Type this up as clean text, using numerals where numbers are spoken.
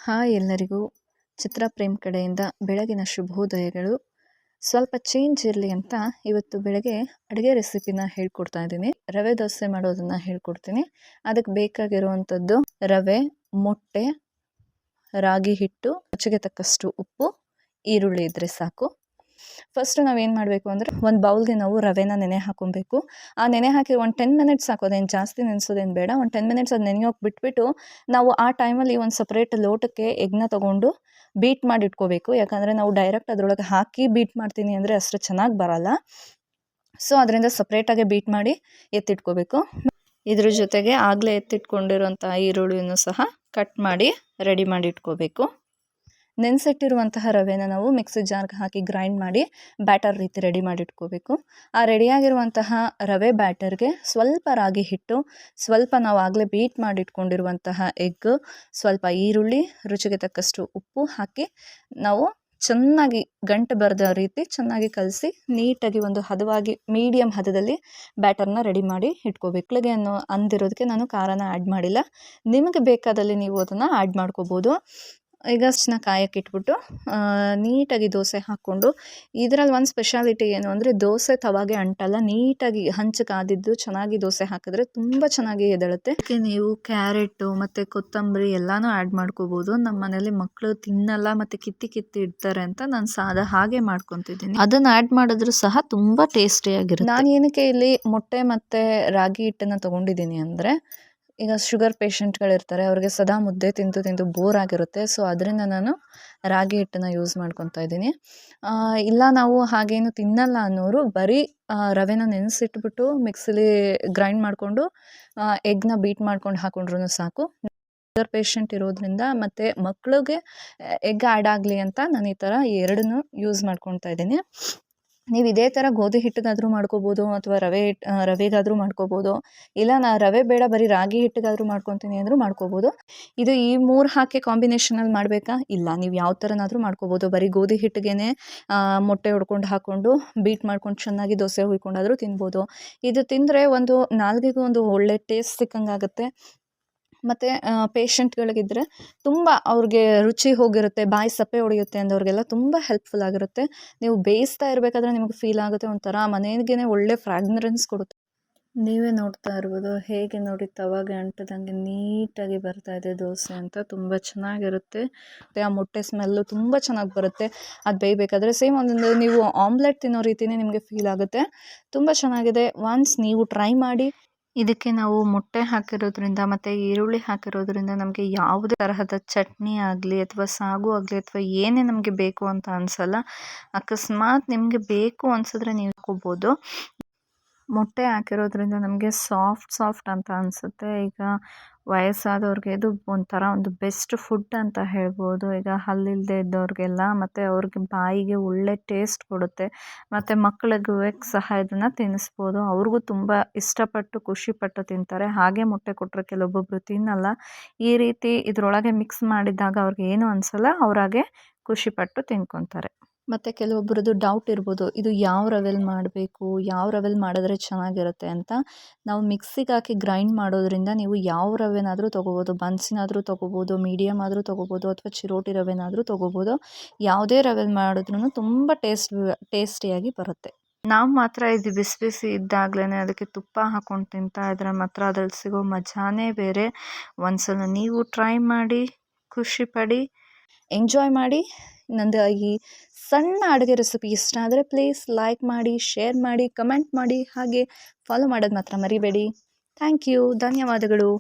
Hi ಎಲ್ಲರಿಗೂ ಚಿತ್ರ ಪ್ರೇಮ್ ಕಡೆಯಿಂದ ಬೆಳಗಿನ ಶುಭೋದಯಗಳು. ಸ್ವಲ್ಪ ಚೇಂಜ್ ಇರಲಿ ಅಂತ ಇವತ್ತು ಬೆಳಗ್ಗೆ ಅಡುಗೆ ರೆಸಿಪಿನ ಹೇಳ್ಕೊಡ್ತಾ ಇದ್ದೀನಿ. ರವೆ ದೋಸೆ ಮಾಡೋದನ್ನು ಹೇಳ್ಕೊಡ್ತೀನಿ. ಅದಕ್ಕೆ ಬೇಕಾಗಿರುವಂಥದ್ದು ರವೆ, ಮೊಟ್ಟೆ, ರಾಗಿ ಹಿಟ್ಟು, ರುಚಿಗೆ ತಕ್ಕಷ್ಟು ಉಪ್ಪು, ಈರುಳ್ಳಿ ಇದ್ದರೆ ಸಾಕು. ಫಸ್ಟ್ ನಾವೇನು ಮಾಡಬೇಕು ಅಂದರೆ ಒಂದು ಬೌಲ್ಗೆ ನಾವು ರವೆನ ನೆನೆ ಹಾಕೊಬೇಕು. ಆ ನೆನೆ ಹಾಕಿ ಒಂದು 10 ಮಿನಿಟ್ಸ್ ಸಾಕು, ಅದೇನು ಜಾಸ್ತಿ ನೆನೆಸೋದೇನು ಬೇಡ. ಒಂದು 10 ಮಿನಿಟ್ಸ್ ಅದು ನೆನೆಯೋಕೆ ಬಿಟ್ಬಿಟ್ಟು ನಾವು ಆ ಟೈಮಲ್ಲಿ ಒಂದು ಸಪ್ರೇಟ್ ಲೋಟಕ್ಕೆ ಎಗ್ನ ತೊಗೊಂಡು ಬೀಟ್ ಮಾಡಿ ಇಟ್ಕೋಬೇಕು. ಯಾಕಂದರೆ ನಾವು ಡೈರೆಕ್ಟ್ ಅದರೊಳಗೆ ಹಾಕಿ ಬೀಟ್ ಮಾಡ್ತೀನಿ ಅಂದರೆ ಅಷ್ಟು ಚೆನ್ನಾಗಿ ಬರಲ್ಲ. ಸೊ ಅದರಿಂದ ಸಪ್ರೇಟಾಗೆ ಬೀಟ್ ಮಾಡಿ ಎತ್ತಿಟ್ಕೋಬೇಕು. ಇದ್ರ ಜೊತೆಗೆ ಆಗಲೇ ಎತ್ತಿಟ್ಕೊಂಡಿರೋಂಥ ಈರುಳ್ಳಿಯನ್ನು ಸಹ ಕಟ್ ಮಾಡಿ ರೆಡಿ ಮಾಡಿ ಇಟ್ಕೋಬೇಕು. ನೆನೆಸಿಟ್ಟಿರುವಂತಹ ರವೆನ ನಾವು ಮಿಕ್ಸಿ ಜಾರ್ಗೆ ಹಾಕಿ ಗ್ರೈಂಡ್ ಮಾಡಿ ಬ್ಯಾಟರ್ ರೀತಿ ರೆಡಿ ಮಾಡಿ ಇಟ್ಕೋಬೇಕು. ಆ ರೆಡಿಯಾಗಿರುವಂತಹ ರವೆ ಬ್ಯಾಟರ್ಗೆ ಸ್ವಲ್ಪ ರಾಗಿ ಹಿಟ್ಟು, ಸ್ವಲ್ಪ ನಾವು ಆಗಲೇ ಬೀಟ್ ಮಾಡಿ ಇಟ್ಕೊಂಡಿರುವಂತಹ ಎಗ್, ಸ್ವಲ್ಪ ಈರುಳ್ಳಿ, ರುಚಿಗೆ ತಕ್ಕಷ್ಟು ಉಪ್ಪು ಹಾಕಿ ನಾವು ಚೆನ್ನಾಗಿ ಗಂಟು ಬರದ ರೀತಿ ಚೆನ್ನಾಗಿ ಕಲಸಿ ನೀಟಾಗಿ ಒಂದು ಹದವಾಗಿ ಮೀಡಿಯಮ್ ಹದದಲ್ಲಿ ಬ್ಯಾಟರ್ನ ರೆಡಿ ಮಾಡಿ ಇಟ್ಕೋಬೇಕು. ಮಕ್ಕಳಿಗೆ ಅಂದಿರೋದಕ್ಕೆ ನಾನು ಖಾರನ ಆ್ಯಡ್ ಮಾಡಿಲ್ಲ. ನಿಮಗೆ ಬೇಕಾದಲ್ಲಿ ನೀವು ಅದನ್ನು ಆ್ಯಡ್ ಮಾಡ್ಕೋಬೋದು. ಈಗ ಕಾಯಕ್ಕೆ ಇಟ್ಬಿಟ್ಟು ನೀಟಾಗಿ ದೋಸೆ ಹಾಕ್ಕೊಂಡು, ಇದರಲ್ಲಿ ಒಂದು ಸ್ಪೆಷಾಲಿಟಿ ಏನು ಅಂದರೆ ದೋಸೆ ತವಾಗೆ ಅಂಟಲ್ಲ, ನೀಟಾಗಿ ಹಂಚು ಕಾದಿದ್ದು ಚೆನ್ನಾಗಿ ದೋಸೆ ಹಾಕಿದ್ರೆ ತುಂಬ ಚೆನ್ನಾಗಿ ಎದ್ದೇಳುತ್ತೆ. ಅದಕ್ಕೆ ನೀವು ಕ್ಯಾರೆಟು ಮತ್ತು ಕೊತ್ತಂಬರಿ ಎಲ್ಲನೂ ಆ್ಯಡ್ ಮಾಡ್ಕೋಬೋದು. ನಮ್ಮ ಮನೇಲಿ ಮಕ್ಕಳು ತಿನ್ನಲ್ಲ ಮತ್ತು ಕಿತ್ತಿ ಇಡ್ತಾರೆ ಅಂತ ನಾನು ಹಾಗೆ ಮಾಡ್ಕೊತಿದ್ದೀನಿ. ಅದನ್ನು ಆ್ಯಡ್ ಮಾಡಿದ್ರು ಸಹ ತುಂಬ ಟೇಸ್ಟಿಯಾಗಿರುತ್ತೆ. ನಾನು ಏನಕ್ಕೆ ಇಲ್ಲಿ ಮೊಟ್ಟೆ ಮತ್ತು ರಾಗಿ ಹಿಟ್ಟನ್ನು ತೊಗೊಂಡಿದ್ದೀನಿ ಅಂದರೆ, ಈಗ ಶುಗರ್ ಪೇಷಂಟ್ಗಳಿರ್ತಾರೆ, ಅವ್ರಿಗೆ ಸದಾ ಮುದ್ದೆ ತಿಂದು ಬೋರ್ ಆಗಿರುತ್ತೆ. ಸೊ ಅದರಿಂದ ನಾನು ರಾಗಿ ಹಿಟ್ಟನ್ನು ಯೂಸ್ ಮಾಡ್ಕೊತಾ ಇದ್ದೀನಿ. ಇಲ್ಲ ನಾವು ಹಾಗೇನು ತಿನ್ನಲ್ಲ ಅನ್ನೋರು ಬರೀ ರವೆನ ನೆನೆಸಿಟ್ಬಿಟ್ಟು ಮಿಕ್ಸಿಲಿ ಗ್ರೈಂಡ್ ಮಾಡಿಕೊಂಡು ಎಗ್ನ ಬೀಟ್ ಮಾಡ್ಕೊಂಡು ಹಾಕೊಂಡ್ರೂ ಸಾಕು. ಶುಗರ್ ಪೇಷಂಟ್ ಇರೋದ್ರಿಂದ ಮತ್ತು ಮಕ್ಕಳಿಗೆ ಎಗ್ ಆ್ಯಡ್ ಆಗಲಿ ಅಂತ ನಾನು ಈ ಥರ ಎರಡನ್ನೂ ಯೂಸ್ ಮಾಡ್ಕೊತಾ ಇದ್ದೀನಿ. ನೀವು ಇದೇ ಥರ ಗೋಧಿ ಹಿಟ್ಟಿಗಾದರೂ ಮಾಡ್ಕೋಬೋದು ಅಥವಾ ರವೆಗಾದರೂ ಮಾಡ್ಕೋಬೋದು. ಇಲ್ಲ ನಾ ರವೆ ಬೇಡ ಬರೀ ರಾಗಿ ಹಿಟ್ಟಿಗಾದರೂ ಮಾಡ್ಕೊತೀನಿ ಅಂದರೂ ಮಾಡ್ಕೋಬೋದು. ಇದು ಈ 3 ಹಾಕಿ ಕಾಂಬಿನೇಷನಲ್ಲಿ ಮಾಡಬೇಕಾ? ಇಲ್ಲ, ನೀವು ಯಾವ ಥರನಾದರೂ ಮಾಡ್ಕೋಬೋದು. ಬರೀ ಗೋಧಿ ಹಿಟ್ಟಿಗೆ ಮೊಟ್ಟೆ ಹೊಡ್ಕೊಂಡು ಹಾಕ್ಕೊಂಡು ಬೀಟ್ ಮಾಡ್ಕೊಂಡು ಚೆನ್ನಾಗಿ ದೋಸೆ ಹುಯ್ಕೊಂಡಾದರೂ ತಿನ್ಬೋದು. ಇದು ತಿಂದರೆ ಒಂದು ನಾಲ್ಗೆಗೂ ಒಂದು ಒಳ್ಳೆ ಟೇಸ್ಟ್ ಸಿಕ್ಕಂಗಾಗುತ್ತೆ. ಮತ್ತು ಪೇಷಂಟ್ಗಳಿಗಿದ್ರೆ ತುಂಬ ಅವ್ರಿಗೆ ರುಚಿ ಹೋಗಿರುತ್ತೆ, ಬಾಯಿ ಸಪ್ಪೆ ಹೊಡೆಯುತ್ತೆ ಅಂದವ್ರಿಗೆಲ್ಲ ತುಂಬ ಹೆಲ್ಪ್ಫುಲ್ ಆಗಿರುತ್ತೆ. ನೀವು ಬೇಯಿಸ್ತಾ ಇರಬೇಕಾದ್ರೆ ನಿಮಗೆ ಫೀಲ್ ಆಗುತ್ತೆ, ಒಂಥರ ಮನೆಗೇ ಒಳ್ಳೆ ಫ್ರಾಗ್ರೆನ್ಸ್ ಕೊಡುತ್ತೆ. ನೀವೇ ನೋಡ್ತಾ ಇರ್ಬೋದು ಹೇಗೆ ನೋಡಿ ತವಾಗೆ ಅಂಟದಂಗೆ ನೀಟಾಗಿ ಬರ್ತಾ ಇದೆ ದೋಸೆ ಅಂತ. ತುಂಬ ಚೆನ್ನಾಗಿರುತ್ತೆ. ಮತ್ತು ಆ ಮೊಟ್ಟೆ ಸ್ಮೆಲ್ಲು ತುಂಬ ಚೆನ್ನಾಗಿ ಬರುತ್ತೆ ಅದು ಬೇಯಬೇಕಾದ್ರೆ. ಸೇಮ್ ಒಂದು ನೀವು ಆಮ್ಲೆಟ್ ತಿನ್ನೋ ರೀತಿಯೇ ನಿಮಗೆ ಫೀಲ್ ಆಗುತ್ತೆ. ತುಂಬ ಚೆನ್ನಾಗಿದೆ. ಒನ್ಸ್ ನೀವು ಟ್ರೈ ಮಾಡಿ. ಇದಕ್ಕೆ ನಾವು ಮೊಟ್ಟೆ ಹಾಕಿರೋದ್ರಿಂದ ಮತ್ತು ಈರುಳ್ಳಿ ಹಾಕಿರೋದ್ರಿಂದ ನಮಗೆ ಯಾವುದೇ ತರಹದ ಚಟ್ನಿ ಆಗಲಿ ಅಥವಾ ಸಾಗು ಆಗಲಿ ಅಥವಾ ಏನೇ ನಮಗೆ ಬೇಕು ಅಂತ ಅನಿಸಲ್ಲ. ಅಕಸ್ಮಾತ್ ನಿಮಗೆ ಬೇಕು ಅನಿಸಿದ್ರೆ ನೀವು ಹಾಕ್ಕೋಬೋದು. ಮೊಟ್ಟೆ ಹಾಕಿರೋದ್ರಿಂದ ನಮಗೆ ಸಾಫ್ಟ್ ಅಂತ ಅನಿಸುತ್ತೆ. ಈಗ ವಯಸ್ಸಾದವ್ರಿಗೆ ಇದು ಒಂಥರ ಒಂದು ಬೆಸ್ಟ್ ಫುಡ್ ಅಂತ ಹೇಳ್ಬೋದು. ಈಗ ಹಲ್ಲಿಲ್ಲದೆ ಇದ್ದವ್ರಿಗೆಲ್ಲ ಮತ್ತು ಅವ್ರಿಗೆ ಬಾಯಿಗೆ ಒಳ್ಳೆ ಟೇಸ್ಟ್ ಕೊಡುತ್ತೆ. ಮತ್ತು ಮಕ್ಕಳಿಗೂ ಸಹ ಇದನ್ನು ತಿನ್ನಿಸ್ಬೋದು. ಅವ್ರಿಗೂ ತುಂಬ ಇಷ್ಟಪಟ್ಟು ಖುಷಿಪಟ್ಟು ತಿಂತಾರೆ. ಹಾಗೆ ಮೊಟ್ಟೆ ಕೊಟ್ಟರೆ ಕೆಲವೊಬ್ಬೊಬ್ಬರು ತಿನ್ನಲ್ಲ. ಈ ರೀತಿ ಇದರೊಳಗೆ ಮಿಕ್ಸ್ ಮಾಡಿದಾಗ ಅವ್ರಿಗೆ ಏನೂ ಅನಿಸಲ್ಲ, ಅವ್ರಾಗೆ ಖುಷಿಪಟ್ಟು ತಿನ್ಕೊತಾರೆ. ಮತ್ತು ಕೆಲವೊಬ್ಬರದ್ದು ಡೌಟ್ ಇರ್ಬೋದು, ಇದು ಯಾವ ರವೆಲಿ ಮಾಡಬೇಕು, ಯಾವ ರವೆಲಿ ಮಾಡಿದ್ರೆ ಚೆನ್ನಾಗಿರುತ್ತೆ ಅಂತ. ನಾವು ಮಿಕ್ಸಿಗೆ ಹಾಕಿ ಗ್ರೈಂಡ್ ಮಾಡೋದ್ರಿಂದ ನೀವು ಯಾವ ರವೆನಾದರೂ ತೊಗೋಬೋದು. ಬನ್ಸಿನಾದರೂ ತೊಗೋಬೋದು, ಮೀಡಿಯಮ್ ಆದರೂ ತೊಗೋಬೋದು, ಅಥವಾ ಚಿರೋಟಿ ರವೆನಾದರೂ ತೊಗೋಬೋದು. ಯಾವುದೇ ರವೆಲಿ ಮಾಡಿದ್ರೂ ತುಂಬ ಟೇಸ್ಟಿಯಾಗಿ ಬರುತ್ತೆ. ನಾವು ಮಾತ್ರ ಇದು ಬಿಸಿ ಬಿಸಿ ಇದ್ದಾಗಲೇ ಅದಕ್ಕೆ ತುಪ್ಪ ಹಾಕ್ಕೊಂಡು ತಿಂತಾ ಇದ್ರೆ ಮಾತ್ರ ಅದ್ರಲ್ಲಿ ಸಿಗೋ ಮಜಾನೇ ಬೇರೆ. ಒಂದ್ಸಲ ನೀವು ಟ್ರೈ ಮಾಡಿ, ಖುಷಿಪಡಿ, ಎಂಜಾಯ್ ಮಾಡಿ. ನಂದು ಈ ಸಣ್ಣ ಅಡುಗೆ ರೆಸಿಪಿ ಇಷ್ಟ ಆದರೆ ಪ್ಲೀಸ್ ಲೈಕ್ ಮಾಡಿ, ಶೇರ್ ಮಾಡಿ, ಕಮೆಂಟ್ ಮಾಡಿ, ಹಾಗೆ ಫಾಲೋ ಮಾಡೋದು ಮಾತ್ರ ಮರಿಬೇಡಿ. ಥ್ಯಾಂಕ್ ಯು, ಧನ್ಯವಾದಗಳು.